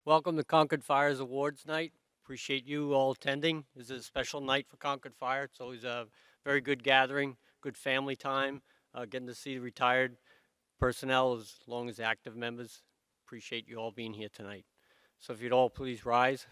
Welcome to Concord Fire's Awards Night. Appreciate you all attending. This is a special night for Concord Fire. It's always a very good gathering, good family time, getting to see the retired personnel as long as active members. Appreciate you all being here tonight. So if you'd all please rise.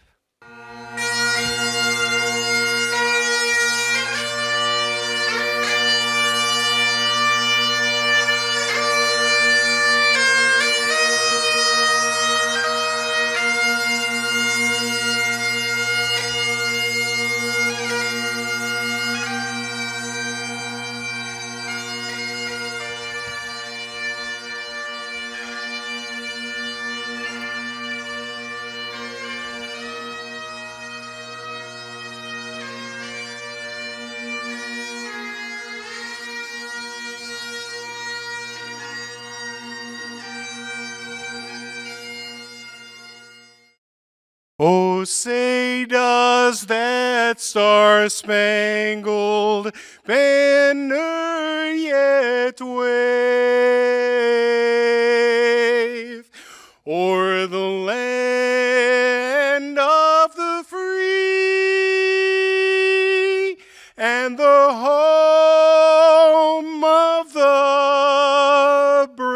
Oh, say does that star-spangled banner yet wave o'er the land of the free and the home of the brave?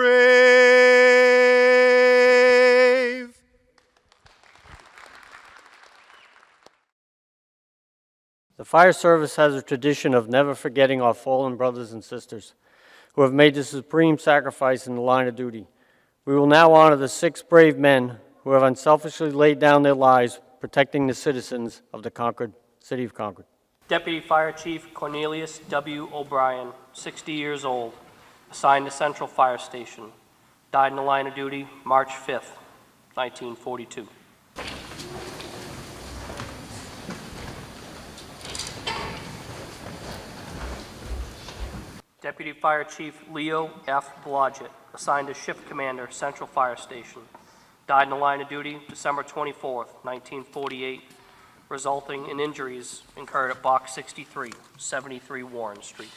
The fire service has a tradition of never forgetting our fallen brothers and sisters who have made the supreme sacrifice in the line of duty. We will now honor the 6 brave men who have unselfishly laid down their lives protecting the citizens of the city of Concord. Deputy Fire Chief Cornelius W. O'Brien, 60 years old, assigned to Central Fire Station, died in the line of duty March 5th, 1942. Deputy Fire Chief Leo F. Blodgett, assigned as Shift Commander, Central Fire Station, died in the line of duty December 24th, 1948, resulting in injuries incurred at Box 63, 73 Warren Street.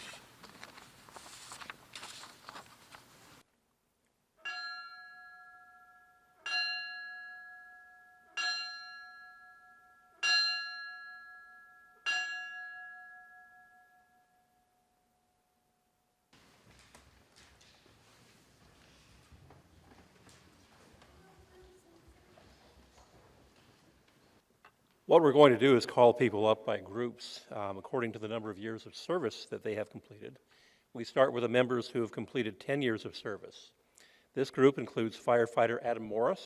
What we're going to do is call people up by groups according to the number of years of service that they have completed. We start with the members who have completed 10 years of service. This group includes firefighter Adam Morris,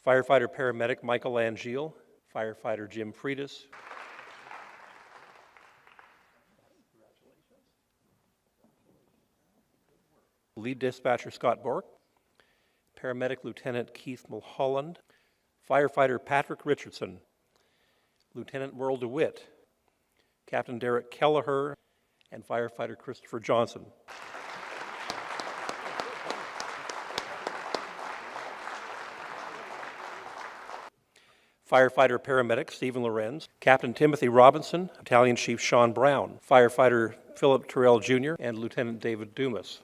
firefighter paramedic Michael Angeal, firefighter Jim Freitas, lead dispatcher Scott Bork, paramedic Lieutenant Keith Mulholland, firefighter Patrick Richardson, Lieutenant Merle DeWitt, Captain Derek Kelleher, and firefighter Christopher Johnson. Firefighter paramedic Stephen Lorenz, Captain Timothy Robinson, Battalion Chief Sean Brown, firefighter Philip Terrell Jr., and Lieutenant David Dumas.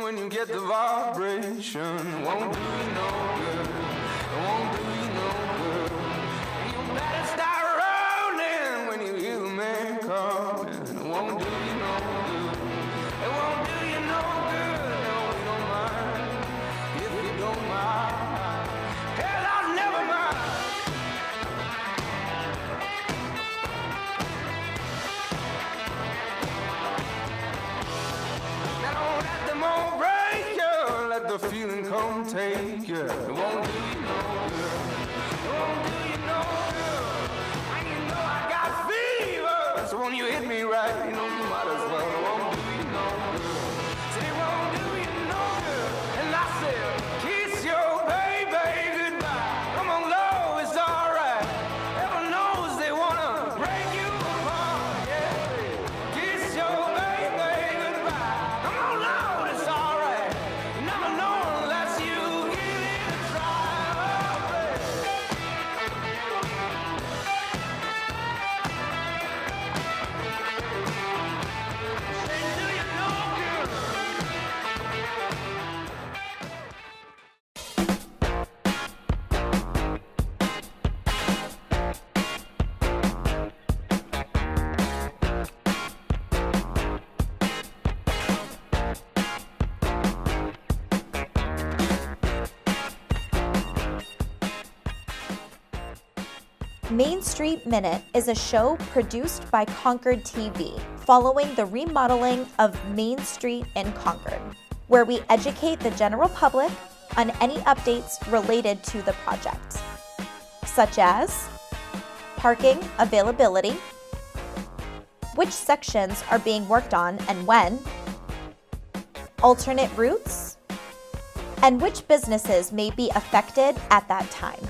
When you get the vibration, won't do you no good, won't do you no good. You better start rolling when you hear the man calling. It won't do you no good, it won't do you no good. No, we don't mind, if you don't mind. Hell, I'll never mind. Now don't let them all break you, let the feeling come take you. Main Street Minute is a show produced by Concord TV, following the remodeling of Main Street in Concord, where we educate the general public on any updates related to the project, such as parking availability, which sections are being worked on and when, alternate routes, and which businesses may be affected at that time.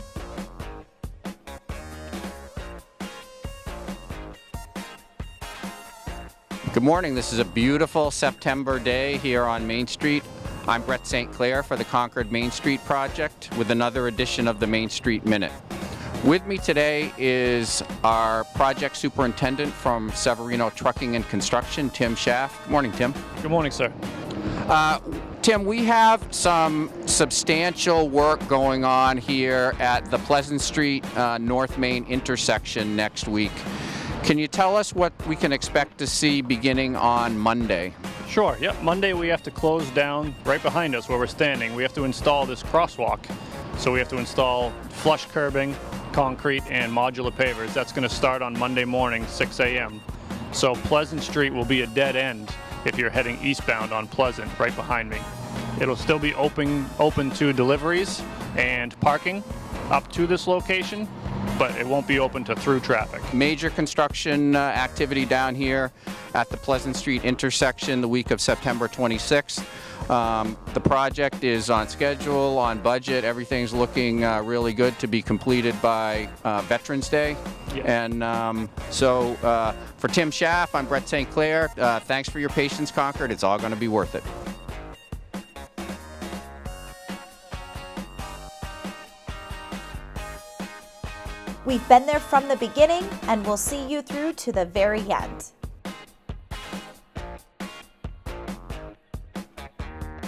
Good morning. This is a beautiful September day here on Main Street. I'm Brett St. Clair for the Concord Main Street Project with another edition of the Main Street Minute. With me today is our project superintendent from Severino Trucking and Construction, Tim Schaff. Good morning, Tim. Good morning, sir. Tim, we have some substantial work going on here at the Pleasant Street North Main intersection next week. Can you tell us what we can expect to see beginning on Monday? Sure, yep. Monday we have to close down right behind us where we're standing. We have to install this crosswalk. So we have to install flush curbing, concrete, and modular pavers. That's going to start on Monday morning, 6 a.m. So Pleasant Street will be a dead end if you're heading eastbound on Pleasant, right behind me. It'll still be open to deliveries and parking up to this location, but it won't be open to through traffic. Major construction activity down here at the Pleasant Street intersection the week of September 26th. The project is on schedule, on budget. Everything's looking really good to be completed by Veterans Day. Yeah. And so for Tim Schaff, I'm Brett St. Clair. Thanks for your patience, Concord. It's all going to be worth it. We've been there from the beginning and we'll see you through to the very end.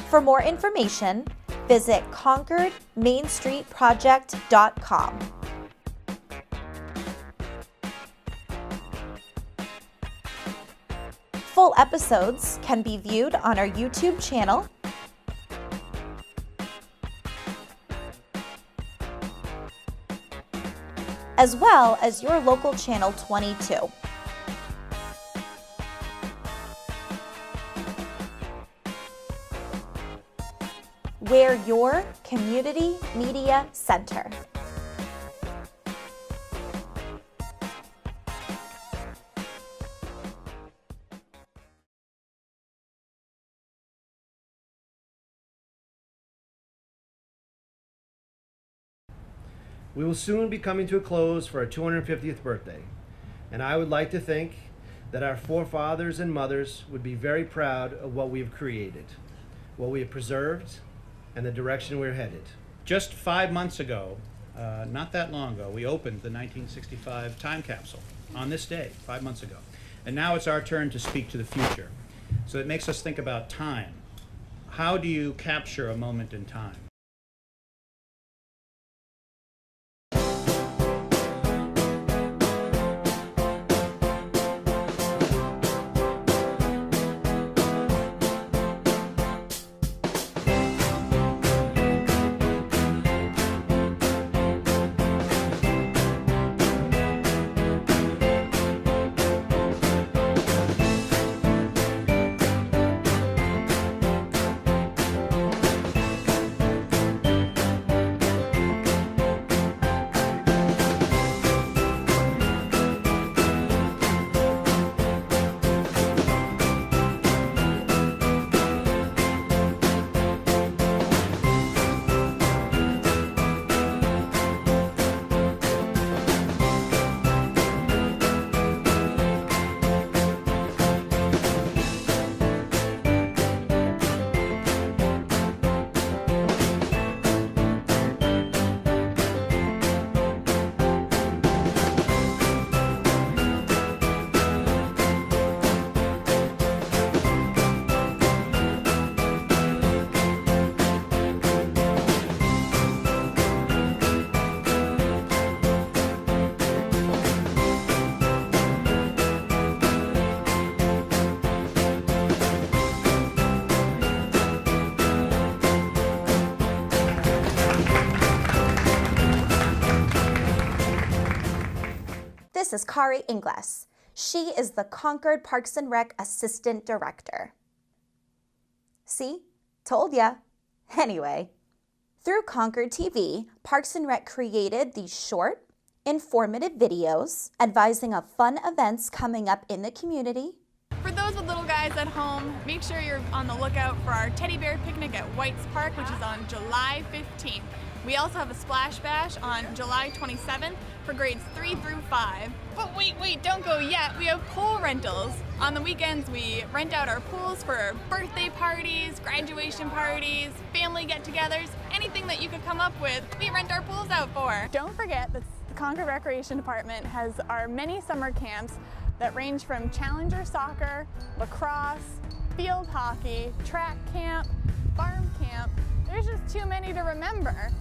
For more information, visit concordmainstreetproject.com. Full episodes can be viewed on our YouTube channel, as well as your local channel 22. We're your community media center. We will soon be coming to a close for our 250th birthday, and I would like to think that our forefathers and mothers would be very proud of what we have created, what we have preserved, and the direction we're headed. Just 5 months ago, not that long ago, we opened the 1965 time capsule on this day, 5 months ago. And now it's our turn to speak to the future. So it makes us think about time. How do you capture a moment in time? This is Kari Ingles. She is the Concord Parks and Rec Assistant Director. See? Told ya. Anyway, through Concord TV, Parks and Rec created these short, informative videos advising of fun events coming up in the community. For those with little guys at home, make sure you're on the lookout for our teddy bear picnic at White's Park, which is on July 15th. We also have a splash bash on July 27th for grades 3 through 5. But wait, don't go yet. We have pool rentals. On the weekends, we rent out our pools for birthday parties, graduation parties, family get-togethers, anything that you could come up with, we rent our pools out for. Don't forget that the Concord Recreation Department has our many summer camps that range from Challenger soccer, lacrosse, field hockey, track camp, farm camp. There's just too many to remember.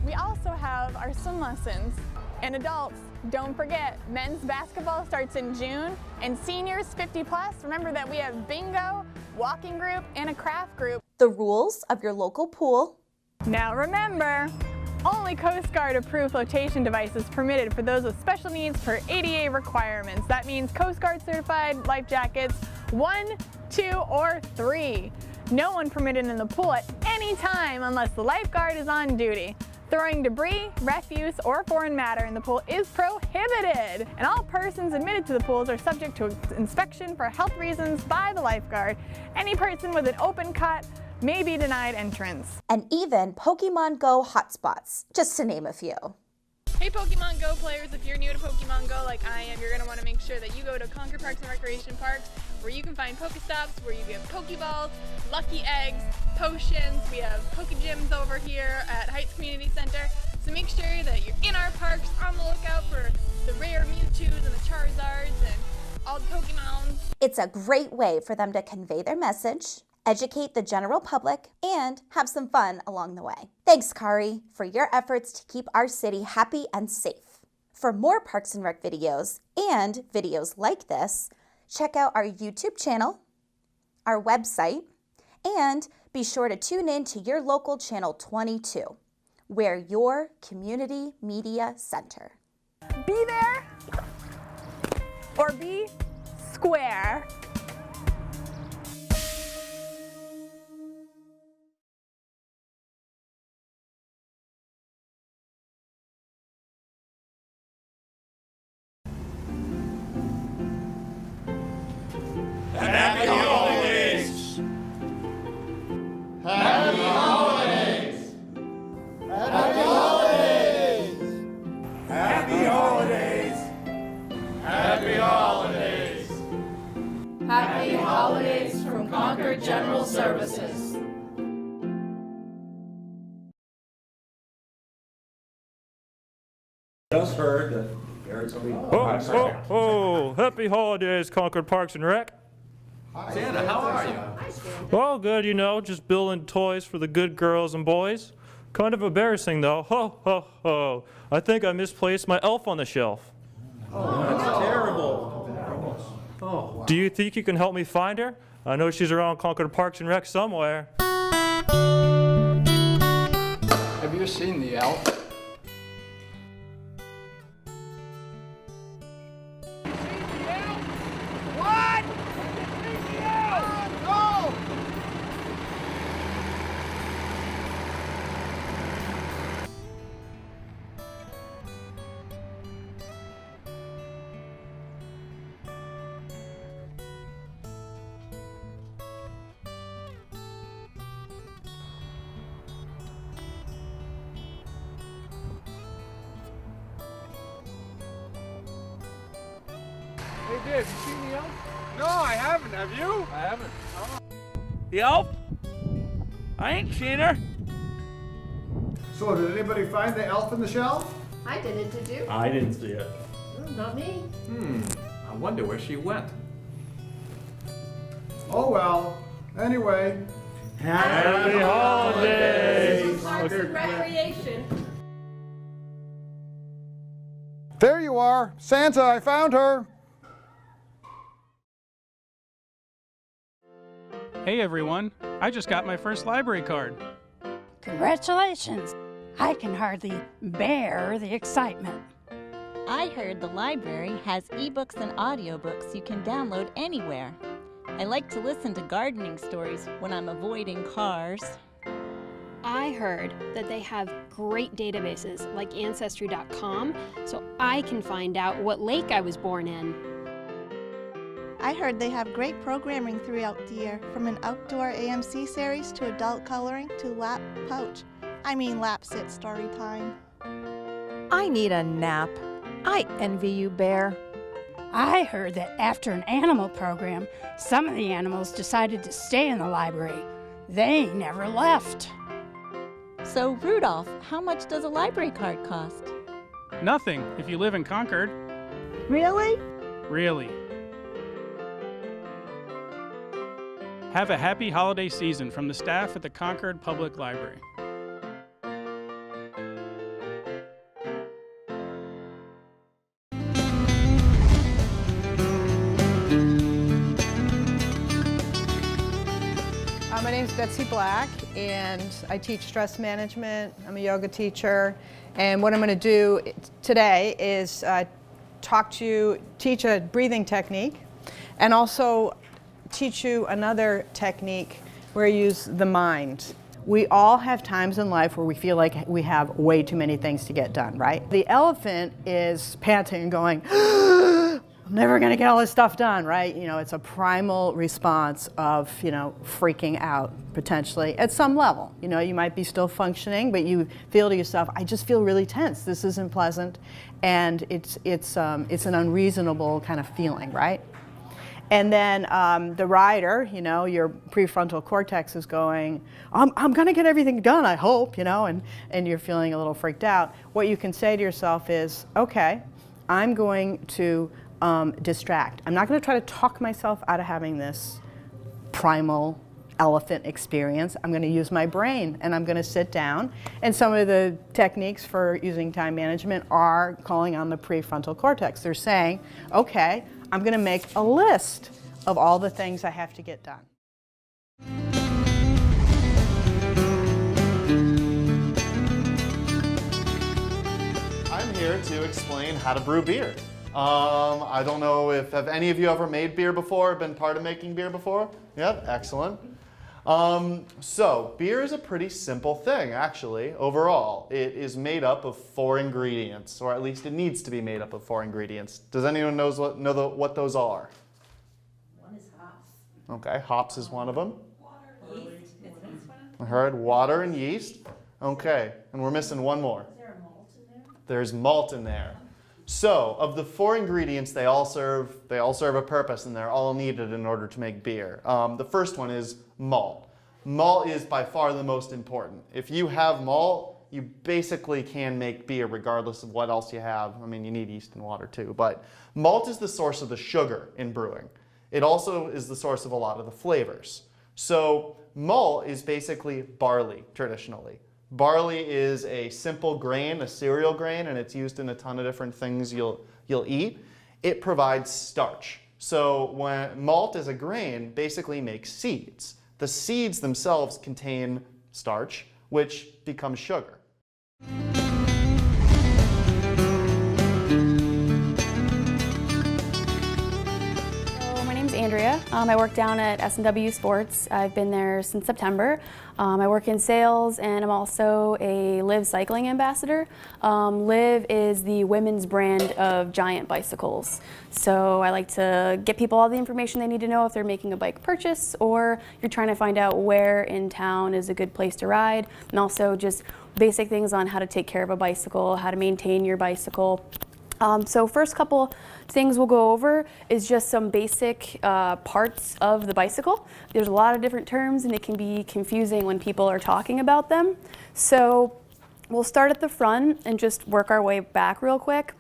We also have our swim lessons. And adults, don't forget, men's basketball starts in June, and seniors 50 plus, remember that we have bingo, walking group, and a craft group. The rules of your local pool. Now remember, only Coast Guard approved flotation devices permitted for those with special needs per ADA requirements. That means Coast Guard certified life jackets 1, 2, or 3. No one permitted in the pool at any time unless the lifeguard is on duty. Throwing debris, refuse, or foreign matter in the pool is prohibited. And all persons admitted to the pools are subject to inspection for health reasons by the lifeguard. Any person with an open cut may be denied entrance. And even Pokemon Go hotspots, just to name a few. Hey Pokemon Go players, if you're new to Pokemon Go like I am, you're going to want to make sure that you go to Concord Parks and Recreation Parks, where you can find Pokestops, where you get Pokeballs, Lucky Eggs, potions. We have Pokegyms over here at Heights Community Center. So make sure that you're in our parks, on the lookout for the rare Mewtwo's and the Charizards and all the Pokemons. It's a great way for them to convey their message, educate the general public, and have some fun along the way. Thanks, Kari, for your efforts to keep our city happy and safe. For more Parks and Rec videos and videos like this, check out our YouTube channel, our website, and be sure to tune in to your local Channel 22. We're your community media center. Be there or be square. Happy holidays! Happy holidays! Happy holidays! Happy holidays! Happy holidays! Happy holidays from Concord General Services. Just heard that Garrett's going to be. Oh, happy holidays, Concord Parks and Rec. Santa, how are you? Oh, good, you know, just building toys for the good girls and boys. Kind of embarrassing, though. Ho, ho, ho. I think I misplaced my elf on the shelf. Oh, that's terrible. Oh. Do you think you can help me find her? I know she's around Concord Parks and Rec somewhere. Have you seen the elf? Hey, Dave, you seen the elf? No, I haven't. Have you? I haven't. The elf? I ain't seen her. So, did anybody find the elf in the shelf? I didn't, did you? I didn't see it. Not me. I wonder where she went. Oh well. Anyway. Happy holidays! Parks and Recreation. There you are. Santa, I found her. Hey everyone, I just got my first library card. Congratulations! I can hardly bear the excitement. I heard the library has ebooks and audiobooks you can download anywhere. I like to listen to gardening stories when I'm avoiding cars. I heard that they have great databases like Ancestry.com, so I can find out what lake I was born in. I heard they have great programming throughout the year, from an outdoor AMC series to adult coloring to lap sit story time. I need a nap. I envy you, Bear. I heard that after an animal program, some of the animals decided to stay in the library. They never left. So, Rudolph, how much does a library card cost? Nothing if you live in Concord. Really? Really. Have a happy holiday season from the staff at the Concord Public Library. My name is Betsy Black, and I teach stress management. I'm a yoga teacher, and what I'm going to do today is teach a breathing technique, and also teach you another technique where you use the mind. We all have times in life where we feel like we have way too many things to get done, right? The elephant is panting and going, I'm never going to get all this stuff done, right? You know, it's a primal response of, freaking out, potentially, at some level. You know, you might be still functioning, but you feel to yourself, I just feel really tense. This isn't pleasant. And it's an unreasonable kind of feeling, right? And then the rider, your prefrontal cortex is going, I'm going to get everything done, I hope, and you're feeling a little freaked out. What you can say to yourself is, okay, I'm going to distract. I'm not going to try to talk myself out of having this primal elephant experience. I'm going to use my brain, and I'm going to sit down. And some of the techniques for using time management are calling on the prefrontal cortex. They're saying, okay, I'm going to make a list of all the things I have to get done. I'm here to explain how to brew beer. I don't know if have any of you ever made beer before, been part of making beer before? Yep, excellent. So beer is a pretty simple thing, actually, overall. It is made up of 4 ingredients, or at least it needs to be made up of 4 ingredients. Does anyone know what those are? One is hops. Okay, hops is one of them. Water. Yeast. I heard water and yeast. Okay, and we're missing one more. Is there a malt in there? There's malt in there. So, of the 4 ingredients, they all serve a purpose, and they're all needed in order to make beer. The first one is malt. Malt is by far the most important. If you have malt, you basically can make beer regardless of what else you have. I mean, you need yeast and water too, but malt is the source of the sugar in brewing. It also is the source of a lot of the flavors. So, malt is basically barley, traditionally. Barley is a simple grain, a cereal grain, and it's used in a ton of different things you'll eat. It provides starch. So when malt as a grain basically makes seeds. The seeds themselves contain starch, which becomes sugar. My name's Andrea. I work down at S&W Sports. I've been there since September. I work in sales, and I'm also a Liv cycling ambassador. Liv is the women's brand of giant bicycles. So I like to get people all the information they need to know if they're making a bike purchase or you're trying to find out where in town is a good place to ride, and also just basic things on how to take care of a bicycle, how to maintain your bicycle. So first couple things we'll go over is just some basic parts of the bicycle. There's a lot of different terms and it can be confusing when people are talking about them. So we'll start at the front and just work our way back real quick.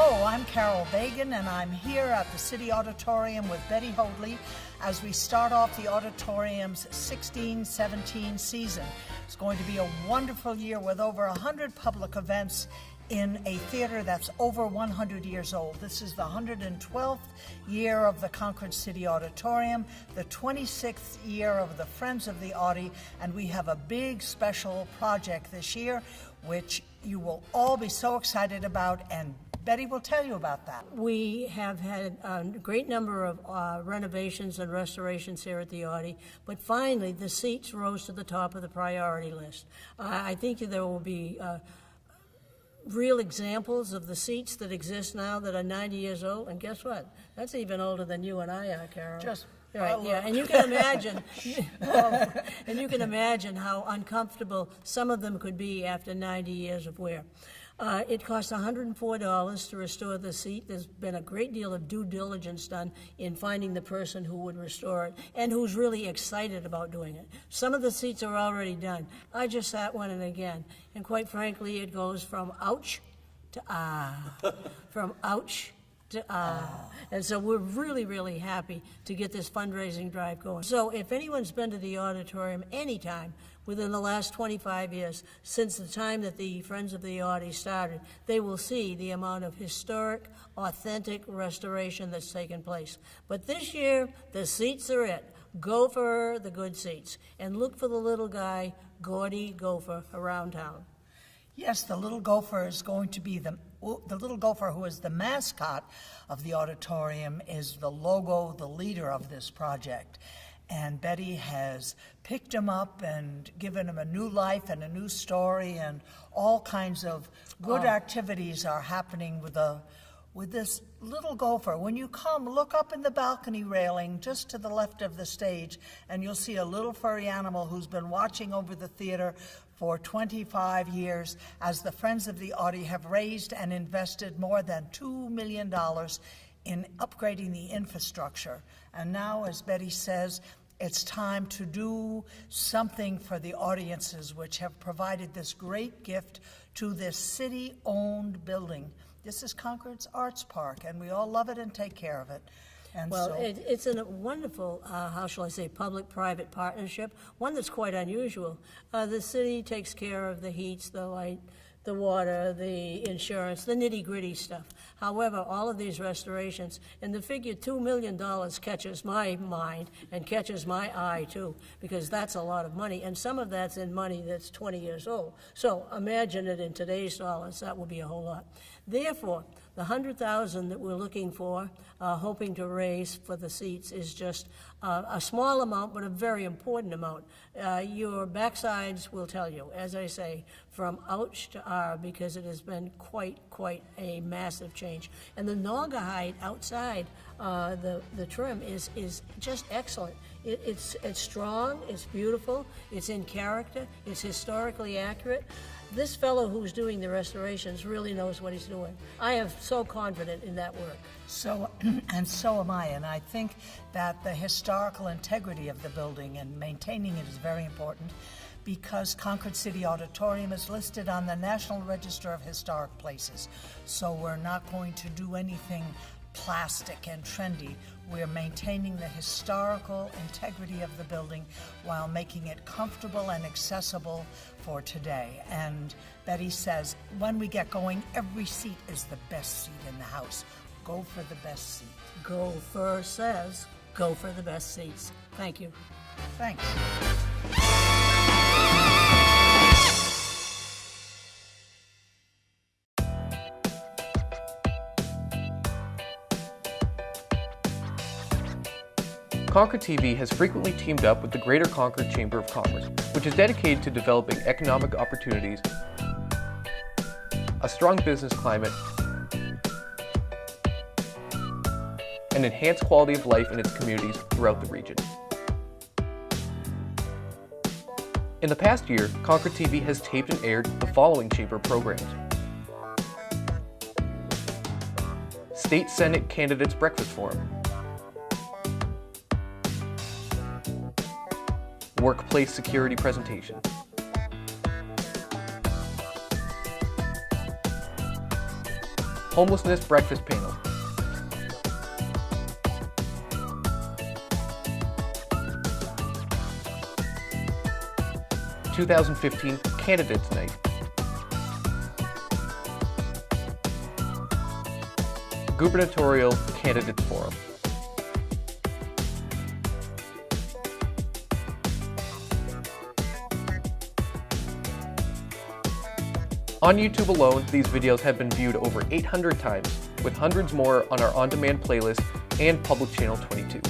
Hello, I'm Carol Bagan, and I'm here at the City Auditorium with Betty Hoadley as we start off the auditorium's 16-17 season. It's going to be a wonderful year with over 100 public events in a theater that's over 100 years old. This is the 112th year of the Concord City Auditorium, the 26th year of the Friends of the Audi, and we have a big special project this year, which you will all be so excited about, and Betty will tell you about that. We have had a great number of renovations and restorations here at the Audi, but finally the seats rose to the top of the priority list. I think there will be real examples of the seats that exist now that are 90 years old, and guess what? That's even older than you and I are, Carol. Right, yeah, and you can imagine, how uncomfortable some of them could be after 90 years of wear. It costs $104 to restore the seat. There's been a great deal of due diligence done in finding the person who would restore it and who's really excited about doing it. Some of the seats are already done. I just sat one in again, and quite frankly, it goes from ouch to ah, from ouch to ah. And so we're really, really happy to get this fundraising drive going. So if anyone's been to the auditorium anytime within the last 25 years, since the time that the Friends of the Audi started, they will see the amount of historic, authentic restoration that's taken place. But this year, the seats are it. Go for the good seats and look for the little guy, Gordy Gopher, around town. Yes, the little gopher is going to be the little gopher who is the mascot of the auditorium, is the logo, the leader of this project. And Betty has picked him up and given him a new life and a new story, and all kinds of good activities are happening with this little gopher. When you come, look up in the balcony railing just to the left of the stage, and you'll see a little furry animal who's been watching over the theater for 25 years as the Friends of the Audi have raised and invested more than $2 million in upgrading the infrastructure. And now, as Betty says, it's time to do something for the audiences which have provided this great gift to this city-owned building. This is Concord's Arts Park, and we all love it and take care of it. And well, so, it's a wonderful, how shall I say, public-private partnership, one that's quite unusual. The city takes care of the heats, the light, the water, the insurance, the nitty-gritty stuff. However, all of these restorations, and the figure $2 million catches my mind and catches my eye too, because that's a lot of money, and some of that's in money that's 20 years old. So imagine it in today's dollars, that would be a whole lot. Therefore, the $100,000 that we're looking for, hoping to raise for the seats, is just a small amount, but a very important amount. Your backsides will tell you, as I say, from ouch to R, because it has been quite a massive change. And the Naugahyde outside the trim is just excellent. It's strong, it's beautiful, it's in character, it's historically accurate. This fellow who's doing the restorations really knows what he's doing. I am so confident in that work. So, and so am I, and I think that the historical integrity of the building and maintaining it is very important, because Concord City Auditorium is listed on the National Register of Historic Places. So we're not going to do anything plastic and trendy. We're maintaining the historical integrity of the building while making it comfortable and accessible for today. And Betty says, when we get going, every seat is the best seat in the house. Go for the best seat. Gopher says, go for the best seats. Thank you. Thanks. Concord TV has frequently teamed up with the Greater Concord Chamber of Commerce, which is dedicated to developing economic opportunities, a strong business climate, and enhanced quality of life in its communities throughout the region. In the past year, Concord TV has taped and aired the following Chamber programs: State Senate Candidates Breakfast Forum, Workplace Security Presentation, Homelessness Breakfast Panel, ...2015 Candidates Night, Gubernatorial Candidates Forum. On YouTube alone, these videos have been viewed over 800 times, with hundreds more on our on-demand playlist and Public Channel 22.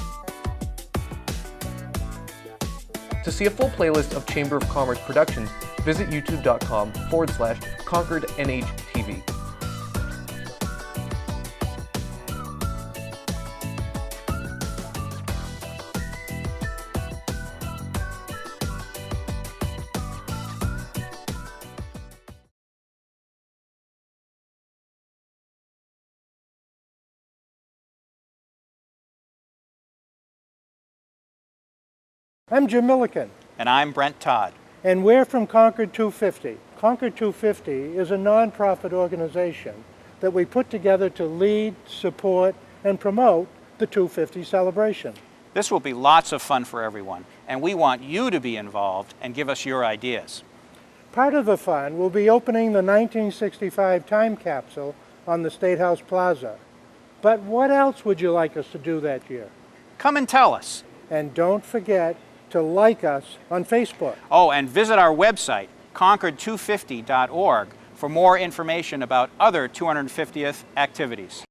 To see a full playlist of Chamber of Commerce productions, visit youtube.com/ConcordNHTV. I'm Jim Milliken. And I'm Brent Todd. And we're from Concord 250. Concord 250 is a nonprofit organization that we put together to lead, support, and promote the 250 celebration. This will be lots of fun for everyone, and we want you to be involved and give us your ideas. Part of the fun will be opening the 1965 time capsule on the State House Plaza. But what else would you like us to do that year? Come and tell us. And don't forget to like us on Facebook. Oh, and visit our website, concord250.org, for more information about other 250th activities.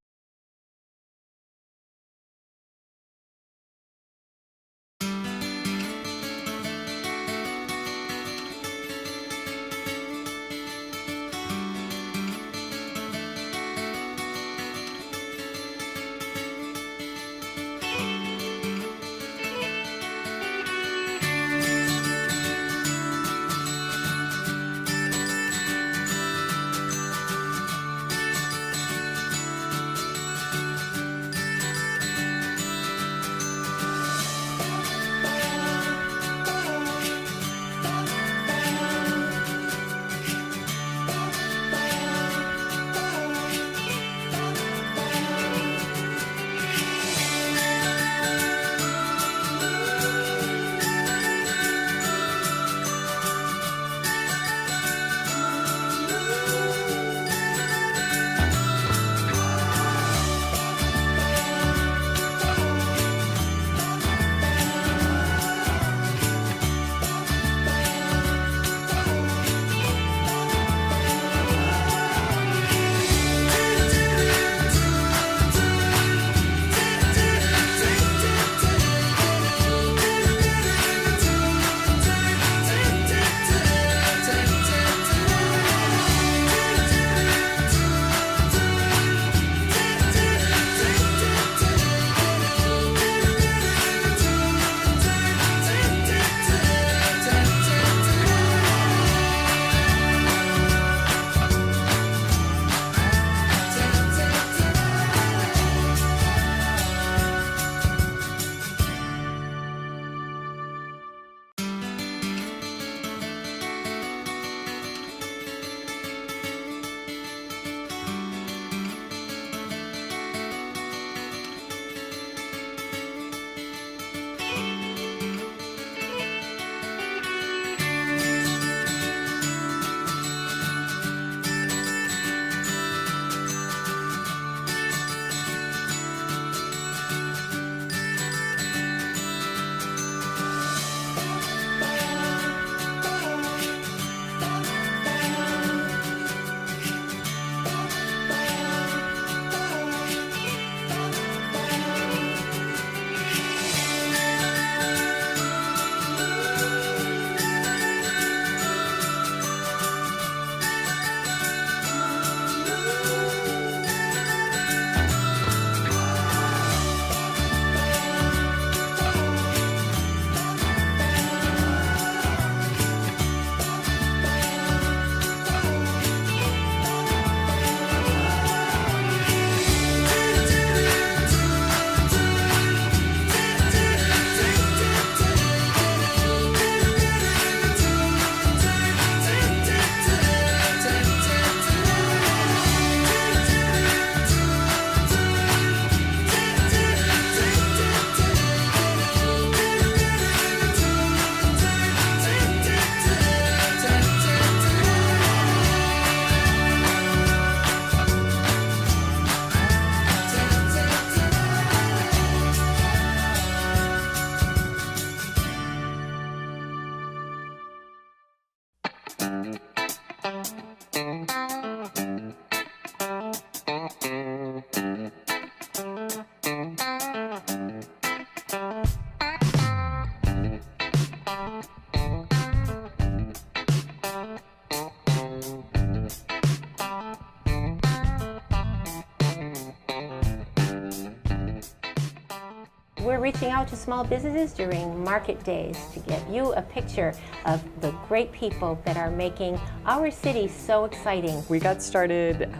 We're reaching out to small businesses during market days to get you a picture of the great people that are making our city so exciting. We got started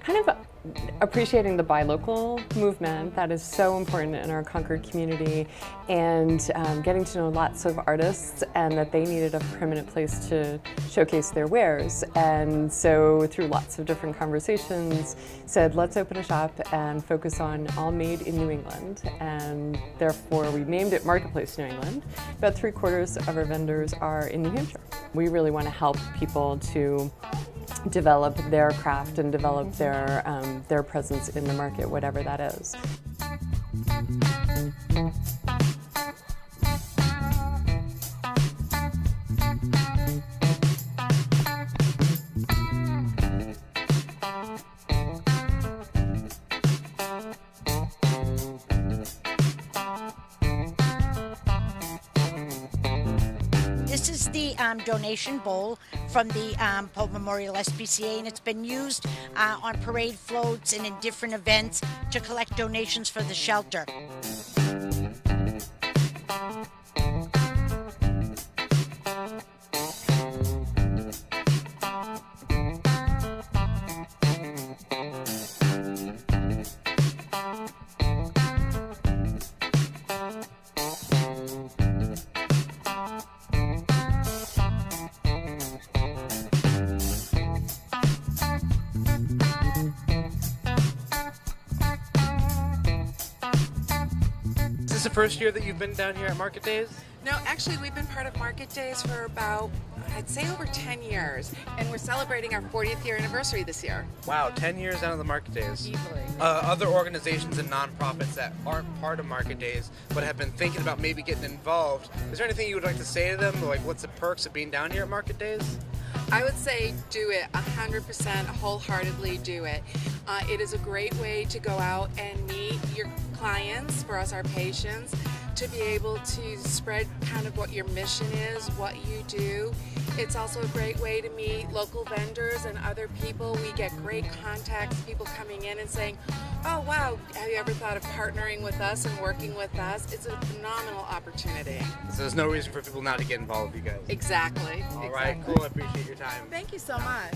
kind of appreciating the buy local movement that is so important in our Concord community, and getting to know lots of artists and that they needed a permanent place to showcase their wares. And so through lots of different conversations said, let's open a shop and focus on all made in New England, and therefore we named it Marketplace New England. About 3/4 of our vendors are in New Hampshire. We really want to help people to develop their craft and develop their presence in the market, whatever that is. This is the donation bowl from the Pope Memorial SPCA, and it's been used on parade floats and in different events to collect donations for the shelter. Is this the first year that you've been down here at Market Days? No, actually, we've been part of Market Days for about, I'd say, over 10 years, and we're celebrating our 40th year anniversary this year. Wow, 10 years down of the Market Days. Easily. Other organizations and nonprofits that aren't part of Market Days but have been thinking about maybe getting involved, is there anything you would like to say to them? Like, what's the perks of being down here at Market Days? I would say do it 100%, wholeheartedly do it. It is a great way to go out and meet your clients, for us, our patients, to be able to spread kind of what your mission is, what you do. It's also a great way to meet local vendors and other people. We get great contacts, people coming in and saying, oh wow, have you ever thought of partnering with us and working with us? It's a phenomenal opportunity. So there's no reason for people not to get involved with you guys. Exactly. All right, cool, I appreciate your time. Thank you so much.